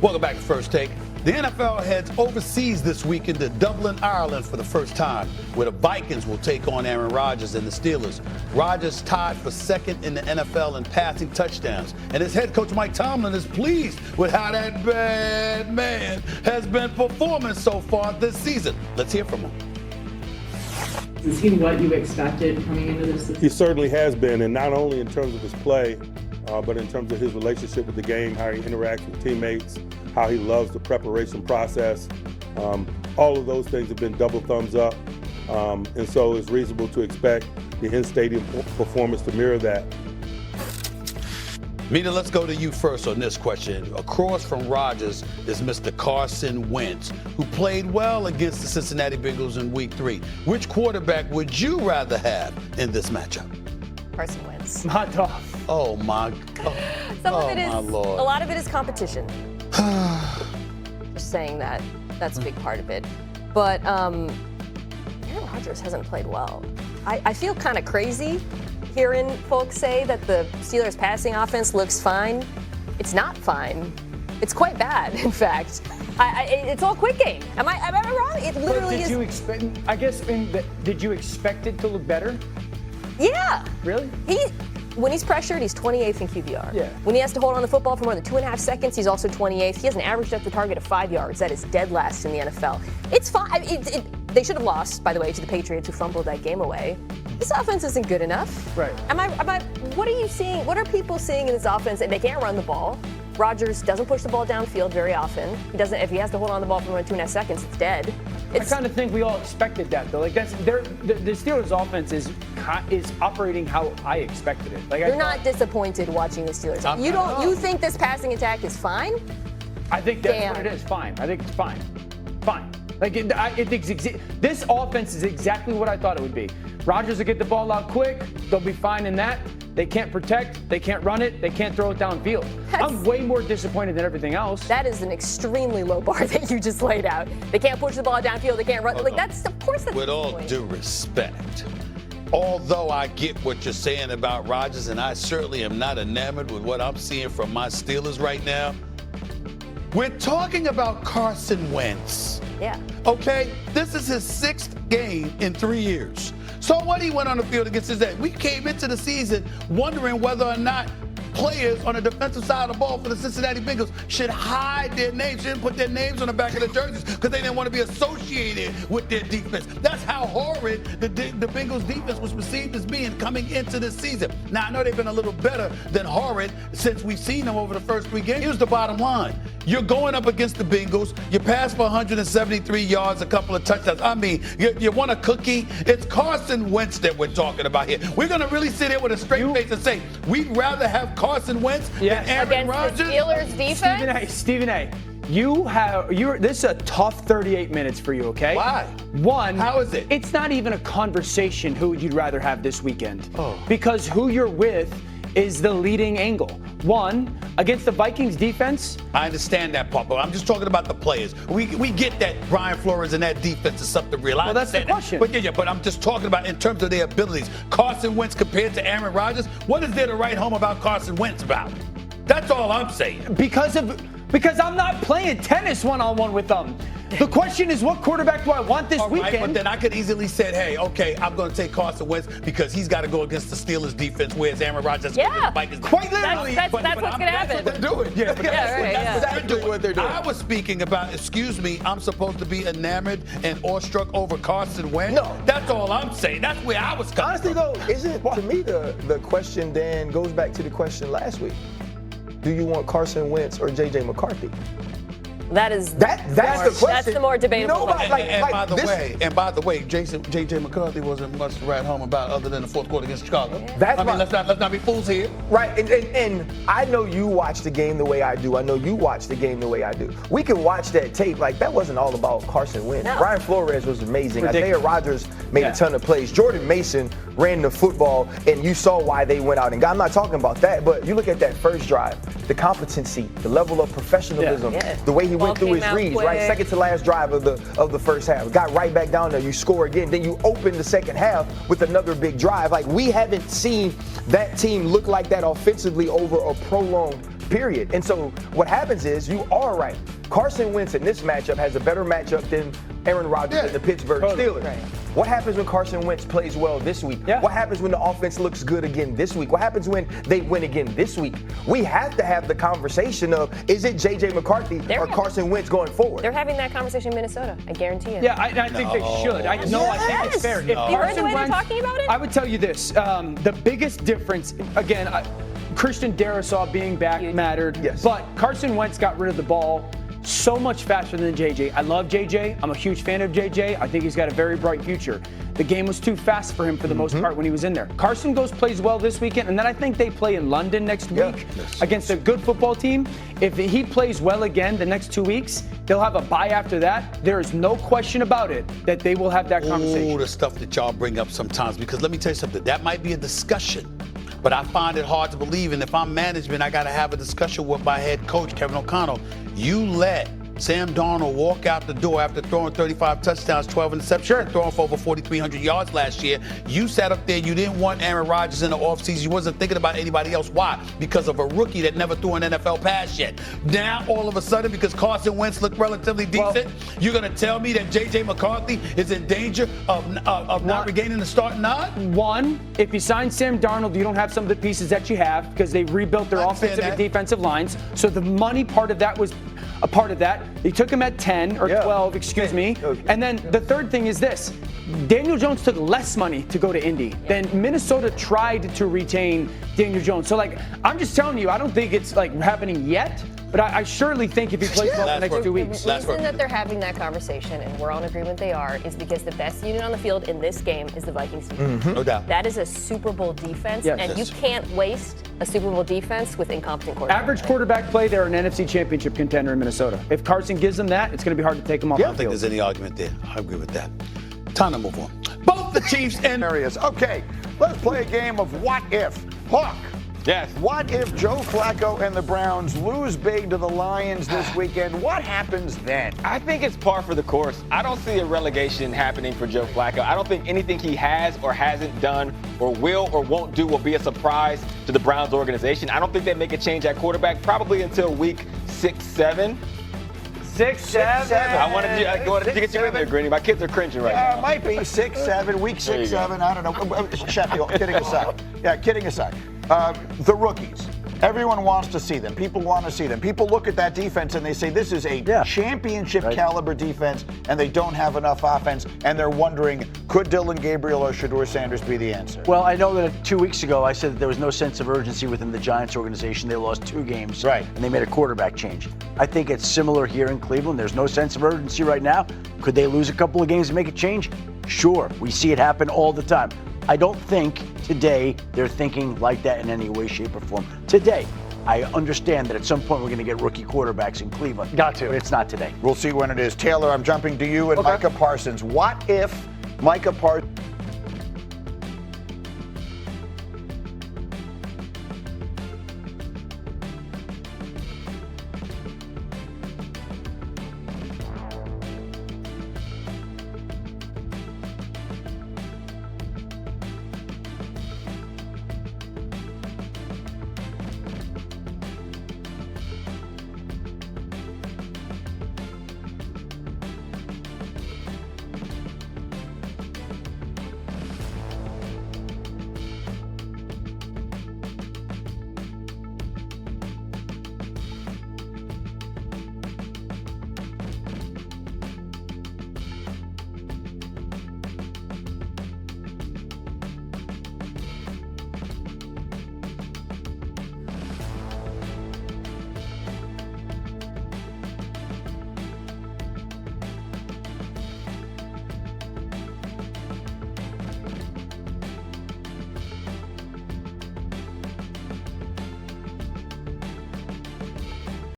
Welcome back to First Take. The NFL heads overseas this weekend to Dublin, Ireland for the first time, where the Vikings will take on Aaron Rodgers and the Steelers. Rodgers tied for second in the NFL in passing touchdowns, and his head coach Mike Tomlin is pleased with how that bad man has been performing so far this season. Let's hear from him. Is he what you expected coming into this season? He certainly has been, and not only in terms of his play, but in terms of his relationship with the game, how he interacts with teammates, how he loves the preparation process. All of those things have been double thumbs up, and so it's reasonable to expect the in-stadium performance to mirror that. Mina, let's go to you first on this question. Across from Rodgers is Mr. Carson Wentz, who played well against the Cincinnati Bengals in Week 3. Which quarterback would you rather have in this matchup? Carson Wentz. Not tough. Oh my God. Some of it is, my Lord. a lot of it is competition. Just saying that. That's a big part of it. But Aaron Rodgers hasn't played well. I feel kind of crazy hearing folks say that the Steelers' passing offense looks fine. It's not fine. It's quite bad, in fact. It's all quick game. Am I wrong? It literally is. Did you expect? I guess. Did you expect it to look better? Yeah. Really? When he's pressured, he's 28th in QBR. Yeah. When he has to hold on the football for more than 2.5 seconds, he's also 28th. He has an average depth of target of 5 yards. That is dead last in the NFL. It's fine. They should have lost, by the way, to the Patriots, who fumbled that game away. This offense isn't good enough. Right. What are you seeing? What are people seeing in this offense? They can't run the ball. Rodgers doesn't push the ball downfield very often. He doesn't. If he has to hold on the ball for more than 2.5 seconds, it's dead. I kind of think we all expected that, though. Like the Steelers' offense is operating how I expected it. Like you're not disappointed watching the Steelers. You think this passing attack is fine? I think that's what it is. Fine. I think it's fine. Fine. Like this offense is exactly what I thought it would be. Rodgers will get the ball out quick. They'll be fine in that. They can't protect. They can't run it. They can't throw it downfield. I'm way more disappointed than everything else. That is an extremely low bar that you just laid out. They can't push the ball downfield. They can't run. Like that's of course that's. With all due respect, although I get what you're saying about Rodgers, and I certainly am not enamored with what I'm seeing from my Steelers right now, we're talking about Carson Wentz. Yeah. Okay? This is his 6th game in 3 years. So what he went on the field against his dad. We came into the season wondering whether or not players on the defensive side of the ball for the Cincinnati Bengals should hide their names, shouldn't put their names on the back of the jerseys because they didn't want to be associated with their defense. That's how horrid the Bengals defense was perceived as being coming into this season. Now, I know they've been a little better than horrid since we've seen them over the first 3 games. Here's the bottom line. You're going up against the Bengals. You passed for 173 yards, a couple of touchdowns. I mean, you want a cookie? It's Carson Wentz that we're talking about here. We're going to really sit here with a straight face and say, we'd rather have Carson Wentz than Aaron Rodgers. The Steelers defense? Stephen A. This is a tough 38 minutes for you, okay? Why? One, how is it? It's not even a conversation who you'd rather have this weekend. Oh. Because who you're with is the leading angle. One, against the Vikings defense. I understand that part, but I'm just talking about the players. We get that Brian Flores and that defense is something real. Well, that's the question. But I'm just talking about in terms of their abilities. Carson Wentz compared to Aaron Rodgers, what is there to write home about Carson Wentz about? That's all I'm saying. Because I'm not playing tennis one-on-one with them. The question is, what quarterback do I want this weekend? But then I could easily say, hey, okay, I'm going to take Carson Wentz because he's got to go against the Steelers defense, whereas Aaron Rodgers Yeah. against the Vikings. Quite literally. That's what's going to happen. That's what they're doing. Yeah, but that's exactly what they're doing. I was speaking about, I'm supposed to be enamored and awestruck over Carson Wentz. No. That's all I'm saying. That's where I was coming Honestly, from. though, to me, the question, Dan, goes back to the question last week. Do you want Carson Wentz or J.J. McCarthy? That's the question. That's the more debatable one. And by the way, J.J. McCarthy wasn't much to write home about other than the fourth quarter against Chicago. Yeah. Let's not be fools here. Right, and I know you watch the game the way I do. I know you watch the game the way I do. We can watch that tape. Like, that wasn't all about Carson Wentz. No. Brian Flores was amazing. Ridiculous. Isaiah Rodgers made a ton of plays. Jordan Mason ran the football, and you saw why they went out and got. I'm not talking about that, but you look at that first drive, the competency, the level of professionalism, the way he went through his reads, right? Second to last drive of the first half. Got right back down there. You score again. Then you open the second half with another big drive. Like, we haven't seen that team look like that offensively over a prolonged period. And so what happens is you are right. Carson Wentz in this matchup has a better matchup than Aaron Rodgers and the Pittsburgh Steelers. Right. What happens when Carson Wentz plays well this week? Yeah. What happens when the offense looks good again this week? What happens when they win again this week? We have to have the conversation of, is it J.J. McCarthy or Carson Wentz going forward? They're having that conversation in Minnesota, I guarantee you. Yeah, I think they should. I think it's fair. If you heard the way they're talking about it? I would tell you this. The biggest difference, again, Christian Darrisaw being back mattered, but Carson Wentz got rid of the ball so much faster than JJ. I love JJ. I'm a huge fan of JJ. I think he's got a very bright future. The game was too fast for him for the most part when he was in there. Carson plays well this weekend, and then I think they play in London next week against a good football team. If he plays well again the next 2 weeks, they'll have a bye after that. There is no question about it that they will have that conversation. Oh, the stuff that y'all bring up sometimes, because let me tell you something, that might be a discussion. But I find it hard to believe, and if I'm management, I got to have a discussion with my head coach, Kevin O'Connell. You let Sam Darnold walk out the door after throwing 35 touchdowns, 12 interceptions, and throwing for over 4,300 yards last year. You sat up there, you didn't want Aaron Rodgers in the offseason. You wasn't thinking about anybody else. Why? Because of a rookie that never threw an NFL pass yet. Now, all of a sudden, because Carson Wentz looked relatively decent, you're going to tell me that J.J. McCarthy is in danger of not regaining the starting nod? One, if you sign Sam Darnold, you don't have some of the pieces that you have because they rebuilt their offensive and defensive lines. So the money part of that was a part of that. They took him at 10 or 12, excuse me. And then the third thing is this. Daniel Jones took less money to go to Indy than Minnesota tried to retain Daniel Jones. So, I'm just telling you, I don't think it's, happening yet. But I surely think if he plays well the next 2 weeks. The reason that they're having that conversation, and we're on agreement they are, is because the best unit on the field in this game is the Vikings defense. No doubt. That is a Super Bowl defense, and you can't waste a Super Bowl defense with incompetent quarterback. Average quarterback play, they're an NFC Championship contender in Minnesota. If Carson gives them that, it's going to be hard to take them off the field. I don't think there's any argument there. I agree with that. Time to move on. Both the Chiefs and areas. Okay, let's play a game of what if. Hawk. Yes. What if Joe Flacco and the Browns lose big to the Lions this weekend? What happens then? I think it's par for the course. I don't see a relegation happening for Joe Flacco. I don't think anything he has or hasn't done or will or won't do will be a surprise to the Browns organization. I don't think they make a change at quarterback probably until week 6, 7. 6, 7. I wanted to get you in there, Greeny. My kids are cringing right now. It might be 6, 7, week 6, 7. I don't know. Sheffield, kidding aside. Yeah, kidding aside. The rookies. Everyone wants to see them. People want to see them. People look at that defense and they say this is a championship caliber defense, and they don't have enough offense, and they're wondering, could Dylan Gabriel or Shedeur Sanders be the answer? Well, I know that 2 weeks ago I said that there was no sense of urgency within the Giants organization. They lost 2 games, and they made a quarterback change. I think it's similar here in Cleveland. There's no sense of urgency right now. Could they lose a couple of games and make a change? Sure. We see it happen all the time. I don't think today they're thinking like that in any way, shape, or form. Today, I understand that at some point we're going to get rookie quarterbacks in Cleveland. Got to. But it's not today. We'll see when it is. Taylor, I'm jumping to you and Micah Parsons. What if Micah Parsons